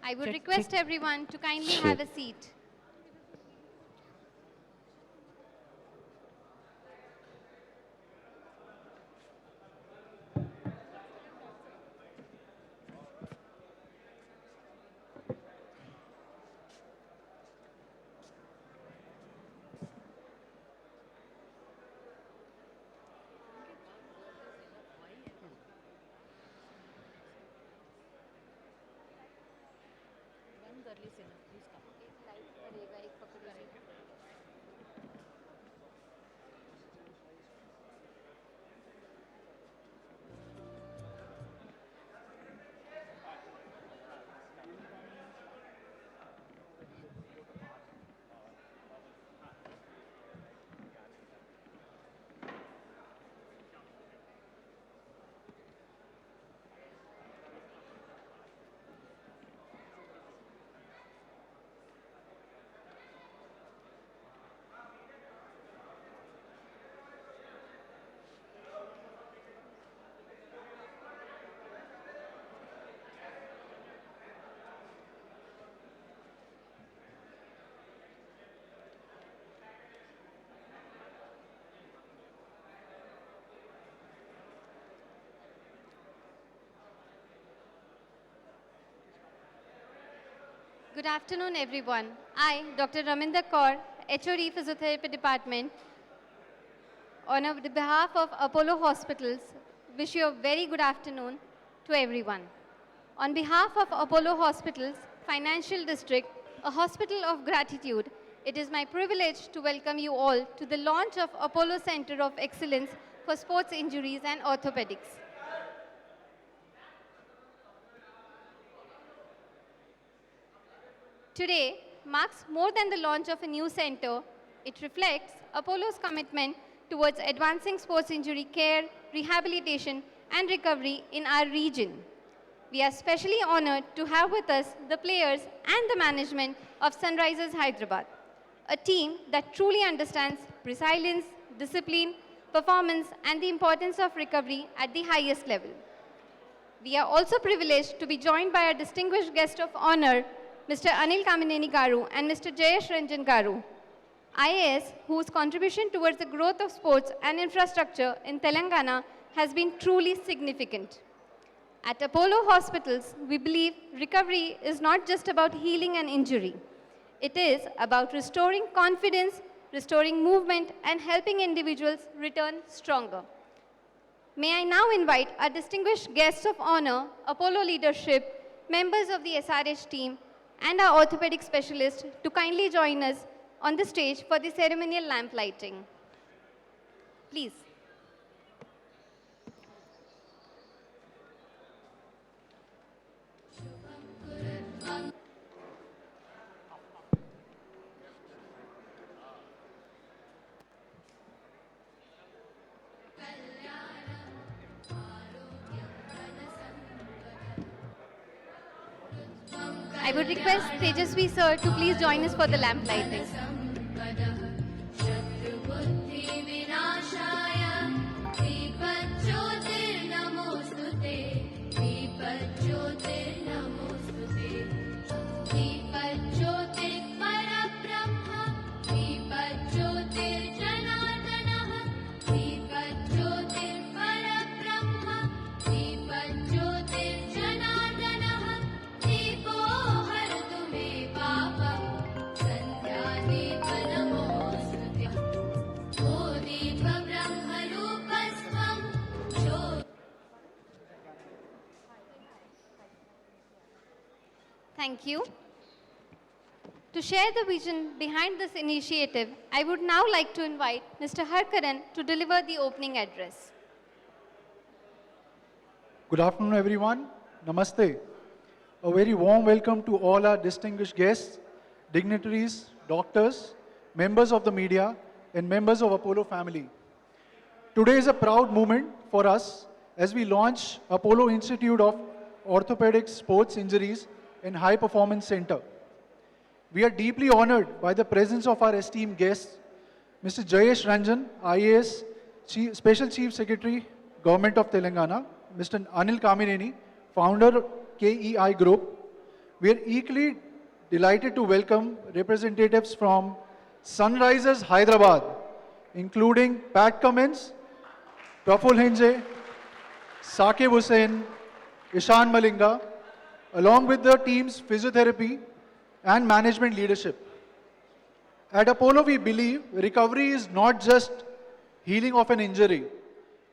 I would request everyone to kindly have a seat. Good afternoon, everyone. I, Dr. Raminder Kaur, HOD Physiotherapy Department, on the behalf of Apollo Hospitals, wish you a very good afternoon to everyone. On behalf of Apollo Hospitals, Financial District, a hospital of gratitude, it is my privilege to welcome you all to the launch of Apollo Center of Excellence for Sports Injuries and Orthopaedics. Today marks more than the launch of a new center. It reflects Apollo's commitment towards advancing sports injury care, rehabilitation, and recovery in our region. We are especially honored to have with us the players and the management of Sunrisers Hyderabad, a team that truly understands resilience, discipline, performance, and the importance of recovery at the highest level. We are also privileged to be joined by our distinguished guest of honor, Mr. Anil Kamineni Garu and Mr. Jayesh Ranjan Garu, IAS, whose contribution towards the growth of sports and infrastructure in Telangana has been truly significant. At Apollo Hospitals, we believe recovery is not just about healing an injury. It is about restoring confidence, restoring movement, and helping individuals return stronger. May I now invite our distinguished guests of honor, Apollo leadership, members of the SRH team, and our orthopedic specialist to kindly join us on the stage for the ceremonial lamp lighting. Please. I would request Tejasvi sir to please join us for the lamp lighting. Thank you. To share the vision behind this initiative, I would now like to invite Mr. Harkaran to deliver the opening address. Good afternoon, everyone. Namaste. A very warm welcome to all our distinguished guests, dignitaries, doctors, members of the media, and members of Apollo family. Today is a proud moment for us as we launch Apollo Institute of Orthopaedic Sports Injuries and High Performance Center. We are deeply honored by the presence of our esteemed guests, Mr. Jayesh Ranjan, IAS, Special Chief Secretary, Government of Telangana, Mr. Anil Kamineni, Founder, KEI Group. We are equally delighted to welcome representatives from Sunrisers Hyderabad, including Pat Cummins, Praful Hinje, Saqib Hussain, Ishan Malinga, along with the team's physiotherapy and management leadership. At Apollo, we believe recovery is not just healing of an injury.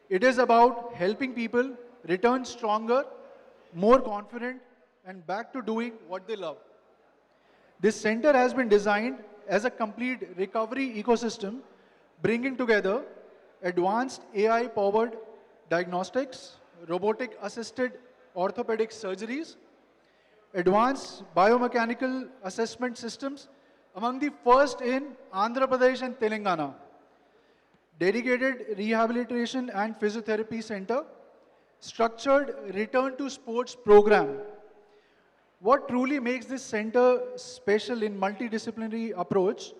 It is about helping people return stronger, more confident, and back to doing what they love. This center has been designed as a complete recovery ecosystem, bringing together advanced AI-powered diagnostics, robotic-assisted orthopedic surgeries, advanced biomechanical assessment systems, among the first in Andhra Pradesh and Telangana, dedicated rehabilitation and physiotherapy center, structured return to sports program. What truly makes this center special in multidisciplinary approach,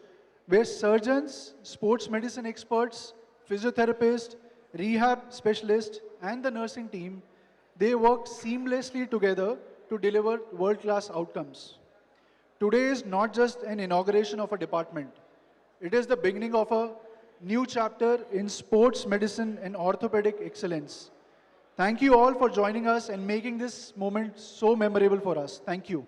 where surgeons, sports medicine experts, physiotherapists, rehab specialists, and the nursing team, they work seamlessly together to deliver world-class outcomes. Today is not just an inauguration of a department. It is the beginning of a new chapter in sports medicine and orthopedic excellence. Thank you all for joining us and making this moment so memorable for us. Thank you.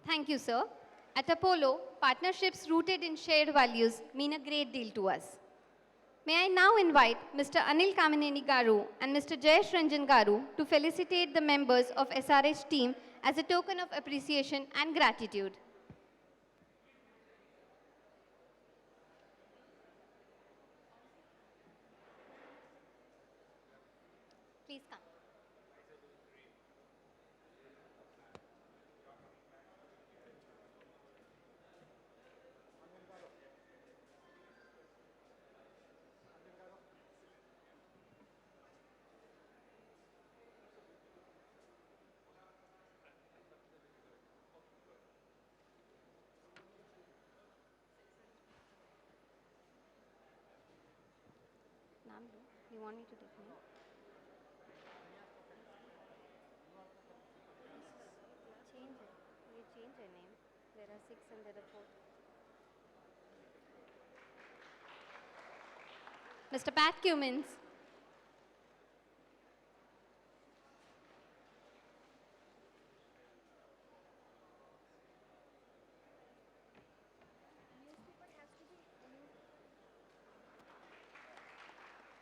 Thank you, sir. At Apollo, partnerships rooted in shared values mean a great deal to us. May I now invite Mr. Anil Kamineni Garu and Mr. Jayesh Ranjan Garu to felicitate the members of SRH team as a token of appreciation and gratitude. Please come. You want me to take name? Change it. You change your name. There are 6 and there are 4. Mr. Pat Cummins.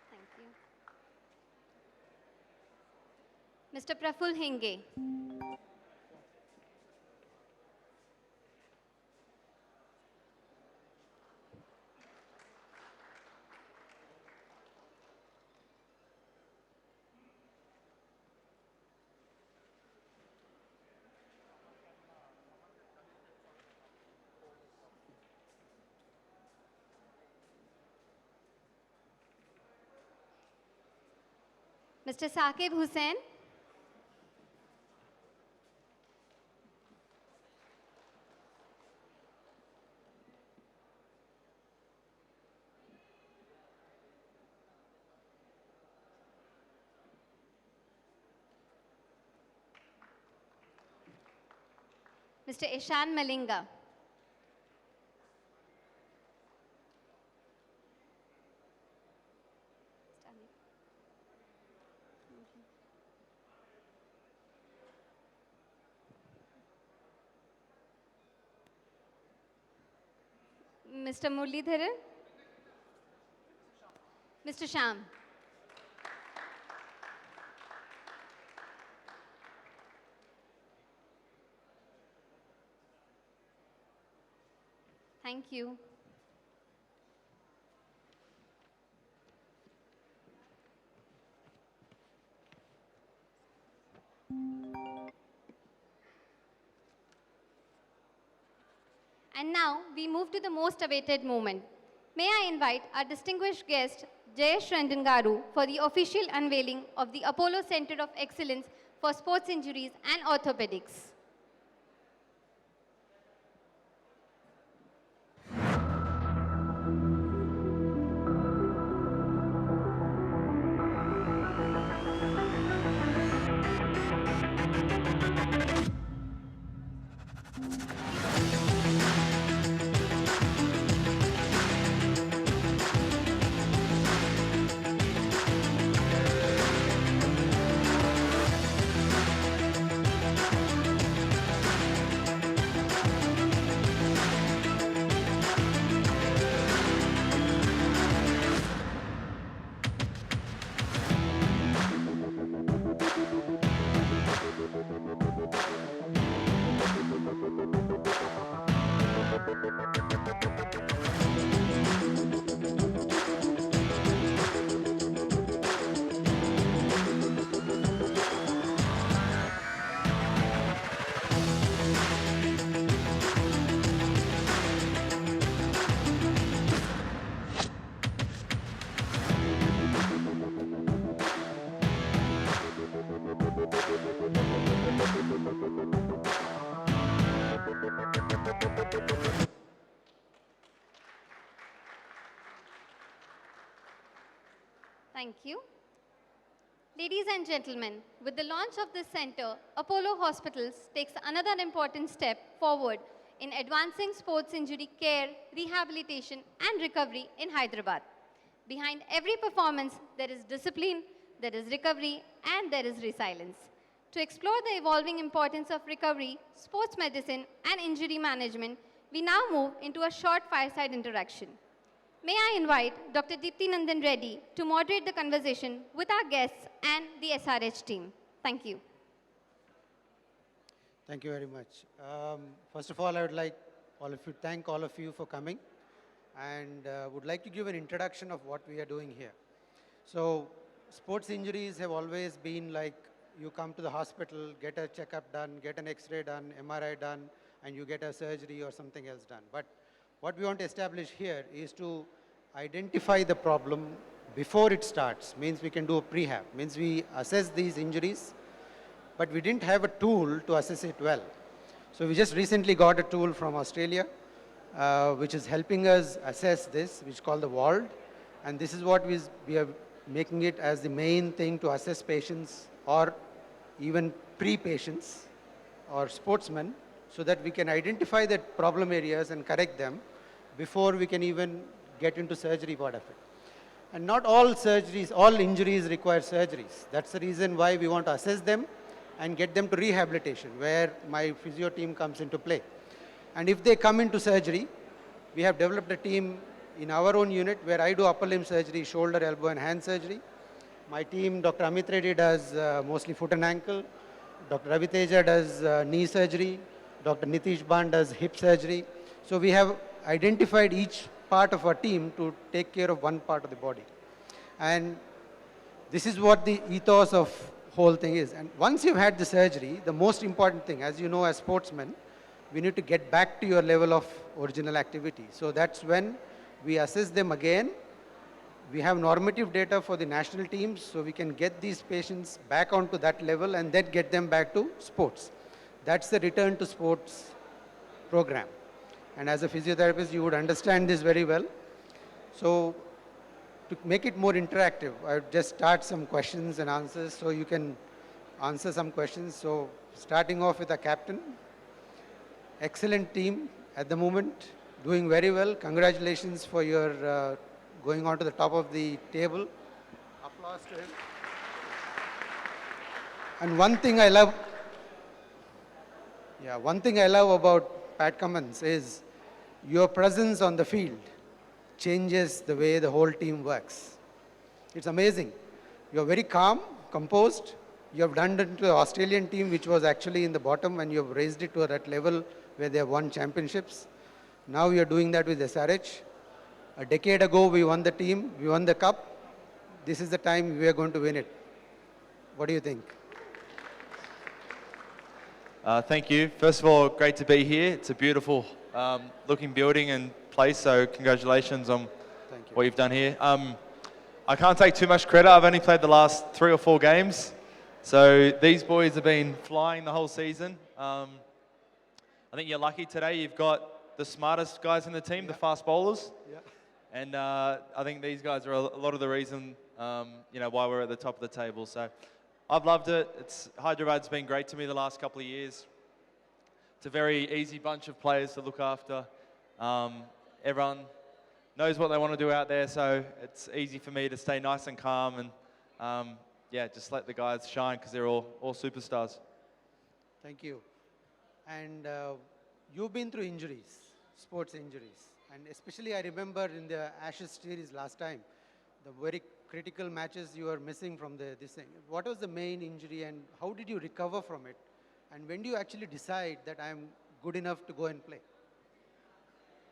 Thank you. Mr. Praful Hinge. Mr. Saqib Hussain. Mr. Ishan Malinga. Mr. Muralidharan. Mr. Sham. Thank you. And now we move to the most awaited moment. May I invite our distinguished guest, Jayesh Ranjan Garu, for the official unveiling of the Apollo Center of Excellence for Sports Injuries and Orthopedics. Thank you. Ladies and gentlemen, with the launch of this center, Apollo Hospitals takes another important step forward in advancing sports injury care, rehabilitation, and recovery in Hyderabad. Behind every performance, there is discipline, there is recovery, and there is resilience. To explore the evolving importance of recovery, sports medicine, and injury management, we now move into a short fireside interaction. May I invite Dr. Deepti Nandan Reddy to moderate the conversation with our guests and the SRH team. Thank you. Thank you very much. First of all, I would like thank all of you for coming, and would like to give an introduction of what we are doing here. So, sports injuries have always been like you come to the hospital, get a checkup done, get an X-ray done, MRI done, and you get a surgery or something else done. But what we want to establish here is to identify the problem before it starts. Means we can do a prehab. Means we assess these injuries, but we didn't have a tool to assess it well. So we just recently got a tool from Australia, which is helping us assess this, which is called the WALD. And this is what we are making it as the main thing to assess patients or even pre-patients or sportsmen, so that we can identify the problem areas and correct them before we can even get into surgery part of it. And not all surgeries, all injuries require surgeries. That's the reason why we want to assess them and get them to rehabilitation, where my physio team comes into play. And if they come into surgery, we have developed a team in our own unit where I do upper limb surgery, shoulder, elbow, and hand surgery. My team, Dr. Amit Reddy, does mostly foot and ankle. Dr. Ravi Teja does knee surgery. Dr. Nitish Ban does hip surgery. So we have identified each part of our team to take care of one part of the body. And this is what the ethos of whole thing is. And once you've had the surgery, the most important thing, as you know, as sportsmen, we need to get back to your level of original activity. So that's when we assess them again. We have normative data for the national teams, so we can get these patients back onto that level and then get them back to sports. That's the return to sports program. And as a physiotherapist, you would understand this very well. So to make it more interactive, I would just start some questions and answers so you can answer some questions. So starting off with a captain. Excellent team at the moment, doing very well. Congratulations for your going on to the top of the table. Applause to him. And one thing I love about Pat Cummins is your presence on the field changes the way the whole team works. It's amazing. You're very calm, composed. You have done it to the Australian team, which was actually in the bottom, and you have raised it to that level where they have won championships. Now you're doing that with SRH. A decade ago, we won the team, we won the cup. This is the time we are going to win it. What do you think? Thank you. First of all, great to be here. It's a beautiful looking building and place, so congratulations on what you've done here. I can't take too much credit. I've only played the last 3 or 4 games. So these boys have been flying the whole season. I think you're lucky today. You've got the smartest guys in the team, the fast bowlers. Yeah. And I think these guys are a lot of the reason why we're at the top of the table. So I've loved it. Hyderabad's been great to me the last couple of years. it's a very easy bunch of players to look after. Everyone knows what they want to do out there, so it's easy for me to stay nice and calm and yeah, just let the guys shine because they're all superstars. Thank you. And you've been through injuries, sports injuries. And especially I remember in the Ashes series last time, the very critical matches you were missing from this thing. What was the main injury and how did you recover from it? And when do you actually decide that I'm good enough to go and play?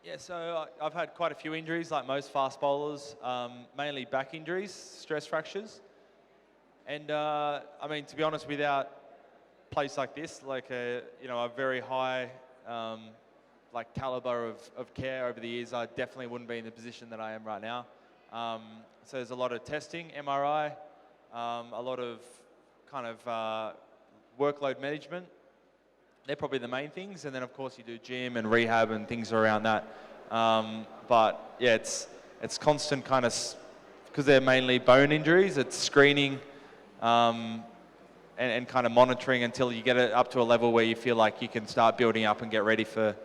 Yeah, so I've had quite a few injuries, like most fast bowlers, mainly back injuries, stress fractures. And I mean, to be honest, without a place like this, like a very high like caliber of care over the years, I definitely wouldn't be in the position that I am right now. So there's a lot of testing, MRI, a lot of kind of workload management. They're probably the main things, and then of course you do gym and rehab and things around that. But yeah, it's constant kind of, because they're mainly bone injuries, it's screening and kind of monitoring until you get it up to a level where you feel like you can start building up and get ready for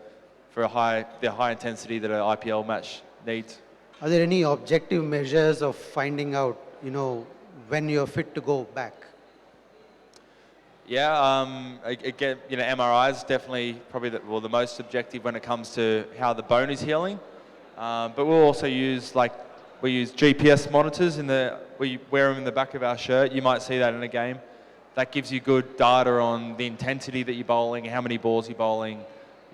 the high intensity that an IPL match needs. Are there any objective measures of finding out, when you're fit to go back? Yeah, again, MRI is definitely probably the most objective when it comes to how the bone is healing. But we'll also use we use GPS monitors we wear them in the back of our shirt. You might see that in a game. That gives you good data on the intensity that you're bowling, how many balls you're bowling,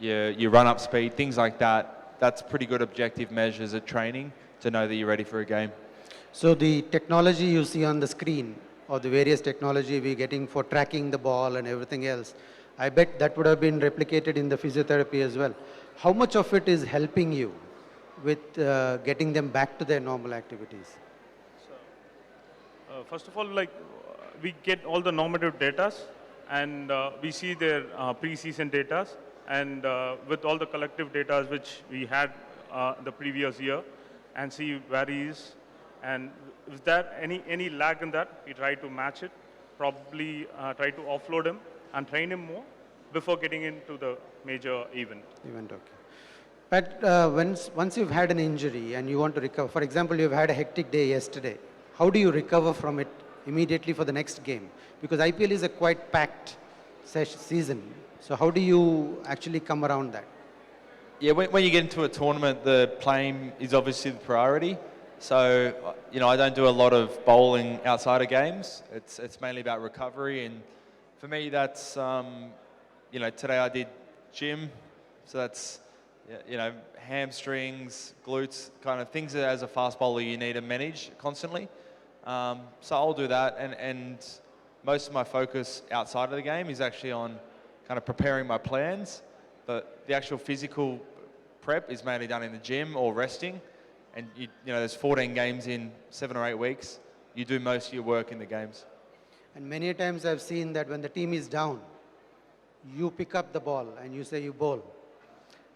your run-up speed, things like that. That's pretty good objective measures at training to know that you're ready for a game. So the technology you see on the screen, or the various technology we're getting for tracking the ball and everything else, I bet that would have been replicated in the physiotherapy as well. How much of it is helping you with getting them back to their normal activities? So, first of all, we get all the normative data, and we see their pre-season data, and with all the collective data which we had the previous year, and see where he is, and if there any lag in that, we try to match it, probably try to offload him and train him more before getting into the major event. Okay. But once you've had an injury and you want to recover, for example, you've had a hectic day yesterday, how do you recover from it immediately for the next game? Because IPL is a quite packed season. So how do you actually come around that? Yeah, when you get into a tournament, the playing is obviously the priority. So, I don't do a lot of bowling outside of games. It's mainly about recovery. And for me, that's, today I did gym. So that's, hamstrings, glutes, kind of things that as a fast bowler you need to manage constantly. So I'll do that. And most of my focus outside of the game is actually on kind of preparing my plans. But the actual physical prep is mainly done in the gym or resting. And there's 14 games in 7 or 8 weeks. You do most of your work in the games. And many times I've seen that when the team is down, you pick up the ball and you say you bowl.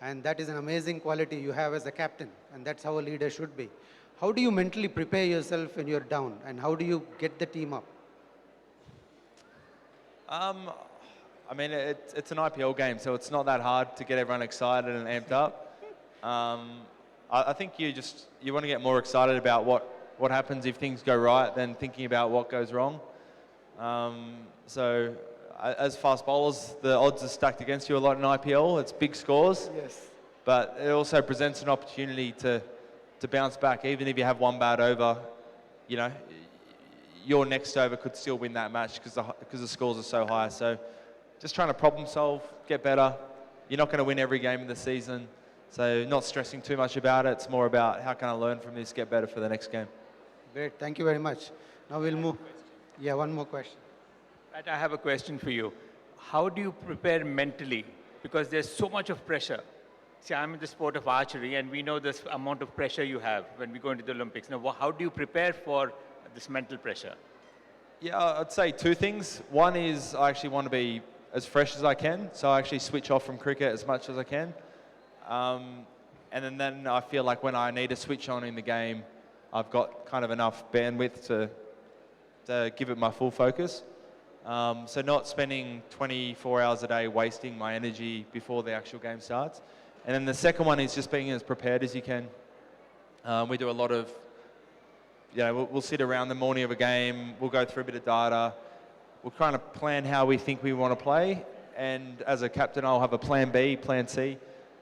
And that is an amazing quality you have as a captain. And that's how a leader should be. How do you mentally prepare yourself when you're down? And how do you get the team up? I mean, it's an IPL game, so it's not that hard to get everyone excited and amped up. I think you want to get more excited about what happens if things go right than thinking about what goes wrong. So as fast bowlers, the odds are stacked against you a lot in IPL. It's big scores. Yes. But it also presents an opportunity to bounce back. Even if you have one bad over, your next over could still win that match because the scores are so high. So just trying to problem solve, get better. You're not going to win every game in the season. So not stressing too much about it. It's more about how can I learn from this, get better for the next game. Great. Thank you very much. Now we'll move. Yeah, one more question. Pat, I have a question for you. How do you prepare mentally? Because there's so much of pressure. See, I'm in the sport of archery, and we know this amount of pressure you have when we go into the Olympics. Now, how do you prepare for this mental pressure? Yeah, I'd say 2 things. One is I actually want to be as fresh as I can, so I actually switch off from cricket as much as I can. And then I feel like when I need to switch on in the game, I've got kind of enough bandwidth to give it my full focus. So not spending 24 hours a day wasting my energy before the actual game starts. And then the second one is just being as prepared as you can. We do a lot of, we'll sit around the morning of a game, we'll go through a bit of data, we'll kind of plan how we think we want to play. And as a captain, I'll have a plan B, plan C.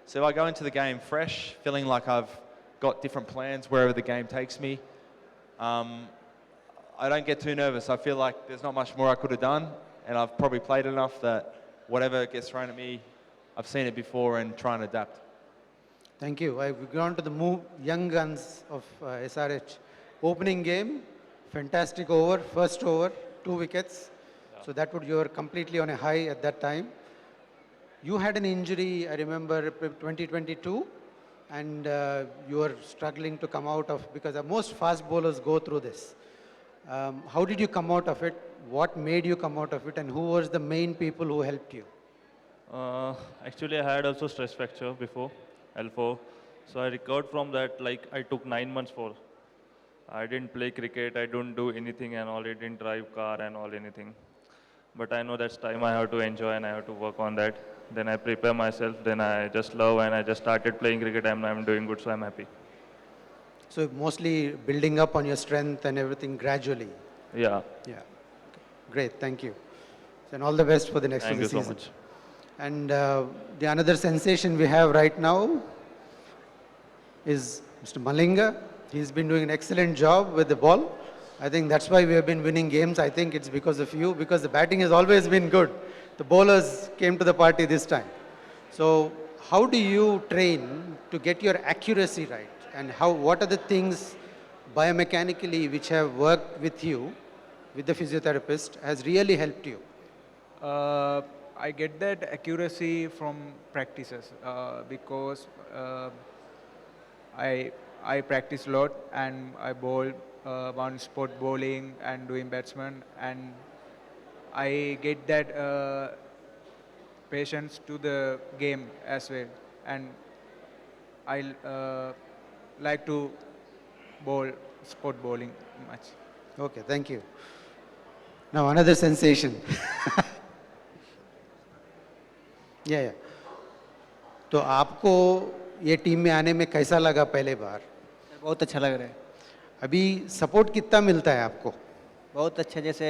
So I go into the game fresh, feeling like I've got different plans wherever the game takes me. I don't get too nervous. I feel like there's not much more I could have done, and I've probably played enough that whatever gets thrown at me, I've seen it before and try and adapt. Thank you. I've gone to the young guns of SRH. Opening game, fantastic over, first over, 2 wickets. Yeah. So that you were completely on a high at that time. You had an injury, I remember, 2022, and you were struggling to come out of, because most fast bowlers go through this. How did you come out of it? What made you come out of it, and who was the main people who helped you? Actually, I had also stress fracture before, L4. So I recovered from that, like I took 9 months for. I didn't play cricket, I don't do anything and all, I didn't drive car and all anything. But I know that's time I have to enjoy and I have to work on that. Then I prepare myself, then I just love and I just started playing cricket and I'm doing good, so I'm happy. So mostly building up on your strength and everything gradually. Yeah. Yeah. Okay. Great, thank you. And all the best for the next Thank you season. so much. And the another sensation we have right now is Mr. Malinga. He's been doing an excellent job with the ball. I think that's why we have been winning games. I think it's because of you, because the batting has always been good. The bowlers came to the party this time. So how do you train to get your accuracy right? And what are the things biomechanically which have worked with you, with the physiotherapist, has really helped you? I get that accuracy from practices because I practice a lot and I bowl one spot bowling and doing batsman, and I get that patience to the game as well, and I like to bowl spot bowling much. Okay, thank you. Now another sensation. yeah. तो आपको ये team में आने में कैसा लगा पहले बार? बहुत अच्छा लग रहा है। अभी सपोर्ट कितना मिलता है आपको? बहुत अच्छा, जैसे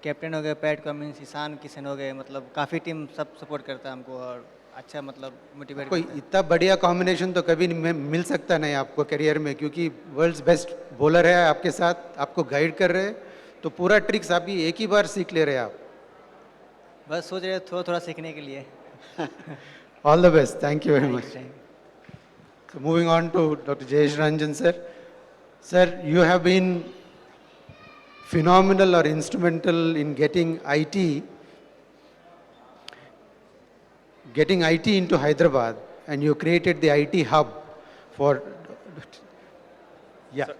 कैप्टन हो गए, पैट कमिंस, ईशान किशन हो गए, मतलब काफ़ी टीम सब सपोर्ट करता है हमको और अच्छा मतलब मोटिवेट कोई इतना बढ़िया कॉम्बिनेशन तो कभी मिल सकता नहीं आपको करियर में, क्योंकि वर्ल्ड्स बेस्ट बॉलर है आपके साथ, आपको गाइड कर रहे हैं, तो पूरा ट्रिक्स आप एक ही बार सीख ले रहे हैं आप। बस सोच रहे थोड़ा थोड़ा सीखने के लिए। All the best, thank you very much. So moving on to Dr. Jayesh Ranjan sir. Sir, you have been phenomenal or instrumental in getting IT into Hyderabad, and you created the IT hub for, yeah. Sir.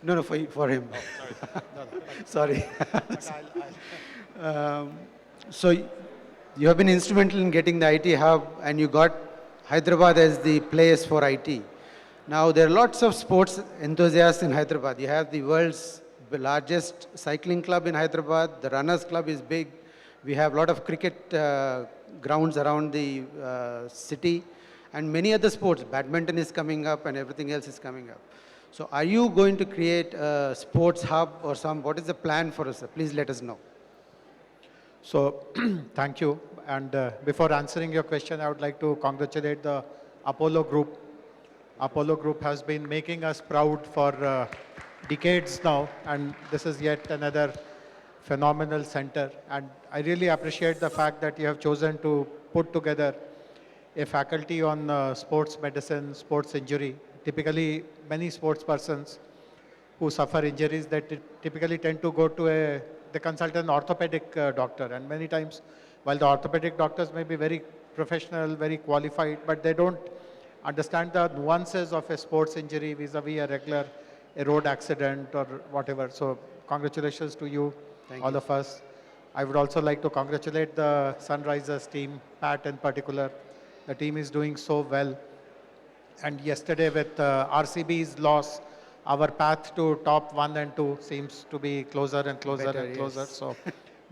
No, for him. Oh, sorry. So you have been instrumental in getting the IT hub, and you got Hyderabad as the place for IT. Now there are lots of sports enthusiasts in Hyderabad. You have the world's largest cycling club in Hyderabad. The runners club is big. We have a lot of cricket grounds around the city, and many other sports. Badminton is coming up and everything else is coming up. So are you going to create a sports hub or what is the plan for us? Please let us know. So thank you. And before answering your question, I would like to congratulate the Apollo Group. Apollo Group has been making us proud for decades now, and this is yet another phenomenal center. And I really appreciate the fact that you have chosen to put together a faculty on sports medicine, sports injury. Typically, many sports persons who suffer injuries, they typically tend to go to they consult an orthopedic doctor, and many times, while the orthopedic doctors may be very professional, very qualified, but they don't understand the nuances of a sports injury vis-a-vis a road accident or whatever. So congratulations to you, all of us. I would also like to congratulate the Sunrisers team, Pat in particular. The team is doing so well. And yesterday with RCB's loss, our path to top 1 and 2 seems to be closer and closer and closer. Yes. So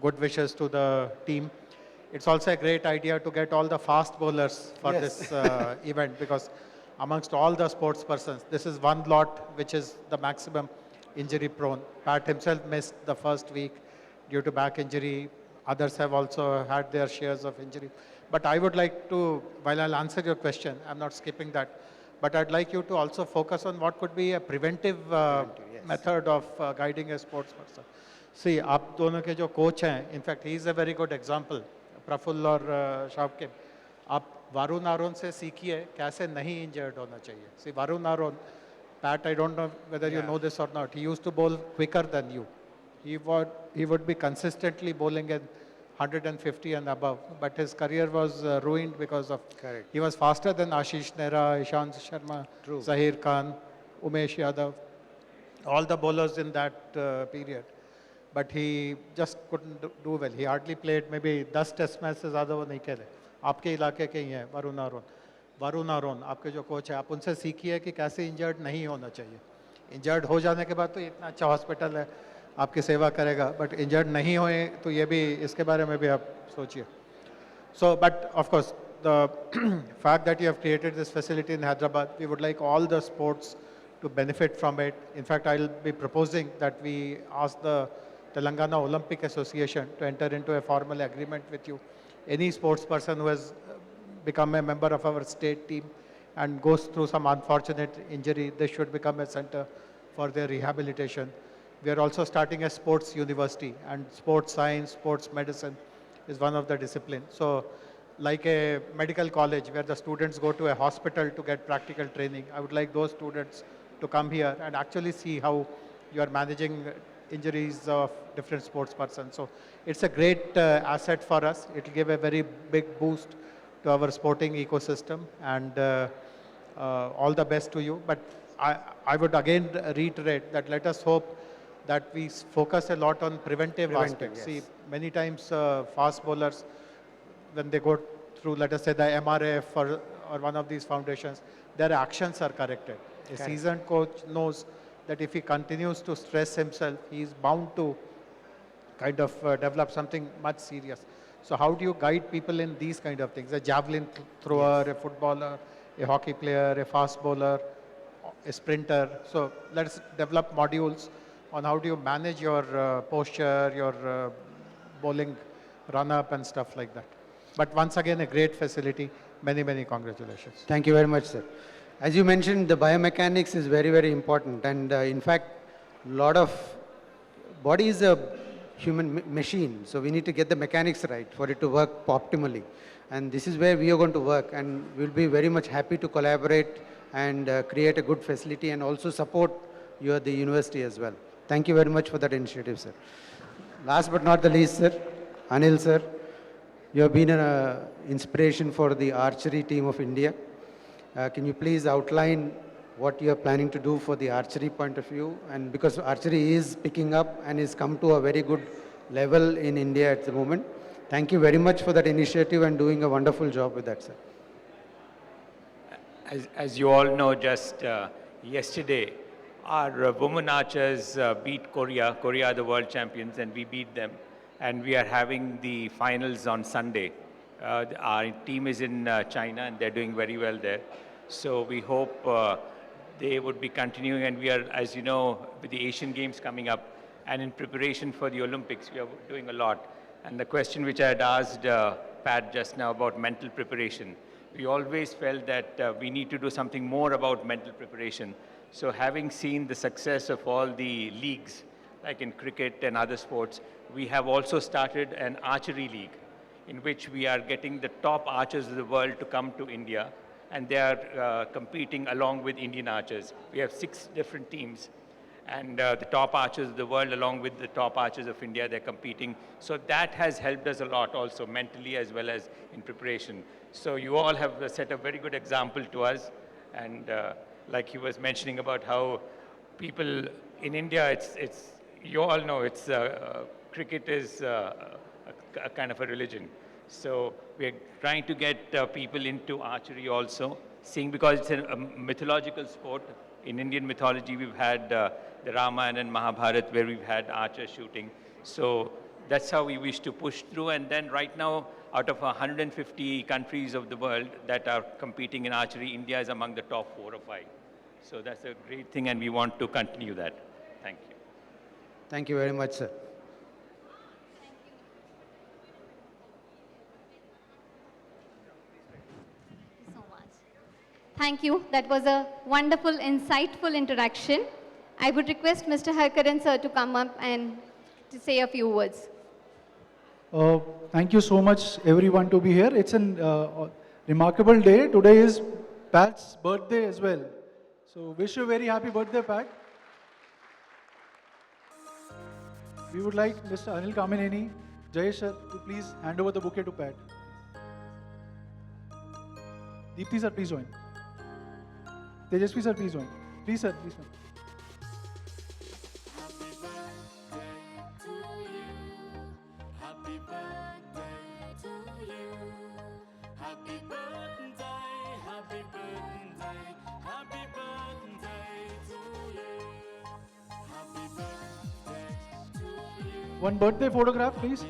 good wishes to the team. It's also a great idea to get all the fast bowlers for this event, because amongst all the sports persons, this is one lot which is the maximum injury prone. Pat himself missed the first week due to back injury. Others have also had their shares of injury. But I would like to, while I'll answer your question, I'm not skipping that, but I'd like you to also focus on what could be a preventive method of guiding a sports person. See, आप दोनों के जो coach हैं, in fact, he is a very good example, Praful और शावकिब. आप वरुण आरोन से सीखिए कैसे नहीं injured होना चाहिए. See, Varun Aron, Pat, I don't know whether you know this or not, he used to bowl quicker than you. He would be consistently bowling at 150 and above, but his career was ruined because of, he was faster than Ashish Nehra, Ishant Sharma, Zahir Khan, Umesh Yadav, all the bowlers in that period. But he just couldn't do well. He hardly played, maybe 10 test matches से ज़्यादा वो नहीं खेले. आपके इलाके के ही हैं, वरुण आरोन, आपके जो कोच है, आप उनसे सीखिए कि कैसे इंजर्ड नहीं होना चाहिए. इंजर्ड हो जाने के बाद तो इतना अच्छा हॉस्पिटल है, आपकी सेवा करेगा, बट इंजर्ड नहीं होए तो ये भी, इसके बारे में भी आप सोचिए. So, but of course, the fact that you have created this facility in Hyderabad, we would like all the sports to benefit from it. In fact, I'll be proposing that we ask the Telangana Olympic Association to enter into a formal agreement with you. Any sports person who has become a member of our state team and goes through some unfortunate injury, they should become a center for their rehabilitation. We are also starting a sports university, and sports science, sports medicine is one of the disciplines. So like a medical college where the students go to a hospital to get practical training, I would like those students to come here and actually see how you are managing injuries of different sports persons. So it's a great asset for us. It will give a very big boost to our sporting ecosystem, and all the best to you. But I would again reiterate that let us hope that we focus a lot on preventive aspects. Yes. See, many times fast bowlers, when they go through, let us say, the MRF or one of these foundations, their actions are corrected. A seasoned coach knows that if he continues to stress himself, he is bound to kind of develop something much serious. So how do you guide people in these kind of things? A javelin thrower, a footballer, a hockey player, a fast bowler, a sprinter. So let's develop modules on how do you manage your posture, your bowling run-up and stuff like that. But once again, a great facility. Many, many congratulations. Thank you very much, sir. As you mentioned, the biomechanics is very, very important. And in fact, body is a human machine. So we need to get the mechanics right for it to work optimally. And this is where we are going to work. And we'll be very much happy to collaborate and create a good facility and also support you at the university as well. Thank you very much for that initiative, sir. Last but not the least, sir, Anil, sir, you have been an inspiration for the archery team of India. Can you please outline what you are planning to do for the archery point of view? And because archery is picking up and is come to a very good level in India at the moment. Thank you very much for that initiative and doing a wonderful job with that, sir. As you all know, just yesterday, our women archers beat Korea. Korea are the world champions, and we beat them. And we are having the finals on Sunday. Our team is in China, and they're doing very well there. So we hope they would be continuing. And we are, as you know, with the Asian Games coming up, and in preparation for the Olympics, we are doing a lot. And the question which I had asked Pat just now about mental preparation, we always felt that we need to do something more about mental preparation. So having seen the success of all the leagues, like in cricket and other sports, we have also started an archery league in which we are getting the top archers of the world to come to India, and they are competing along with Indian archers. We have 6 different teams, and the top archers of the world along with the top archers of India, they're competing. So that has helped us a lot also mentally as well as in preparation. So you all have set a very good example to us, and like he was mentioning about how people in India, it's you all know, it's cricket is a kind of a religion. So we're trying to get people into archery also, seeing because it's a mythological sport. In Indian mythology, we've had the Ramayana and Mahabharata where we've had archer shooting. So That's how we wish to push through. And then right now, out of 150 countries of the world that are competing in archery, India is among the top 4 or 5. So that's a great thing, and we want to continue that. Thank you. Thank you very much, sir. So much. Thank you. That was a wonderful, insightful interaction. I would request Mr. Harkaran sir to come up and to say a few words. Thank you so much, everyone, to be here. It's a remarkable day. Today is Pat's birthday as well. So wish you a very happy birthday, Pat. We would like Mr. Anil Kamineni, Jayesh sir, to please hand over the bouquet to Pat. Deepthi sir, please join. Tejasvi sir, please join. Please sir, please sir. One birthday photograph, please.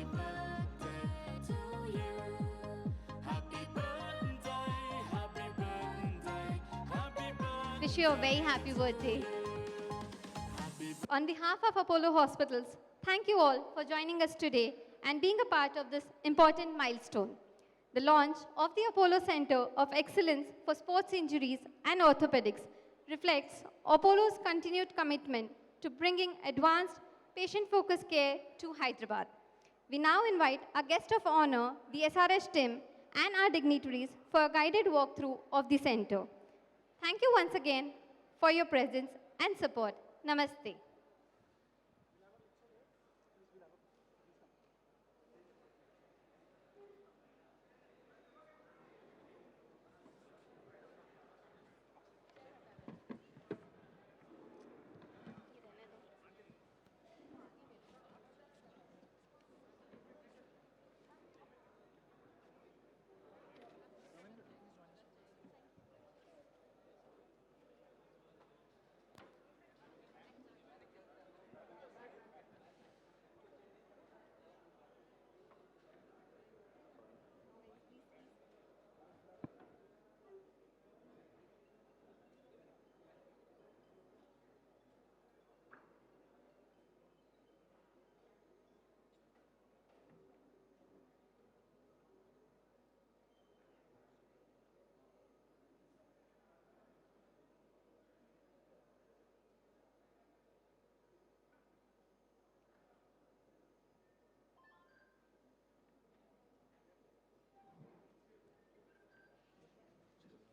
Wish you a very happy birthday. On behalf of Apollo Hospitals, thank you all for joining us today and being a part of this important milestone. The launch of the Apollo Center of Excellence for Sports Injuries and Orthopaedics reflects Apollo's continued commitment to bringing advanced patient-focused care to Hyderabad. We now invite our guest of honor, the SRH team, and our dignitaries for a guided walkthrough of the center. Thank you once again for your presence and support. Namaste.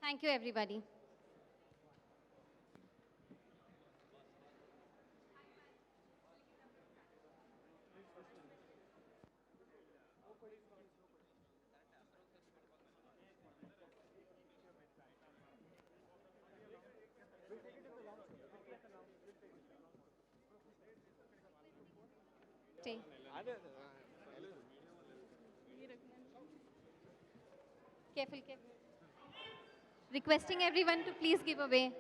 Thank you, everybody. Stay. Careful, careful. Requesting everyone to please give away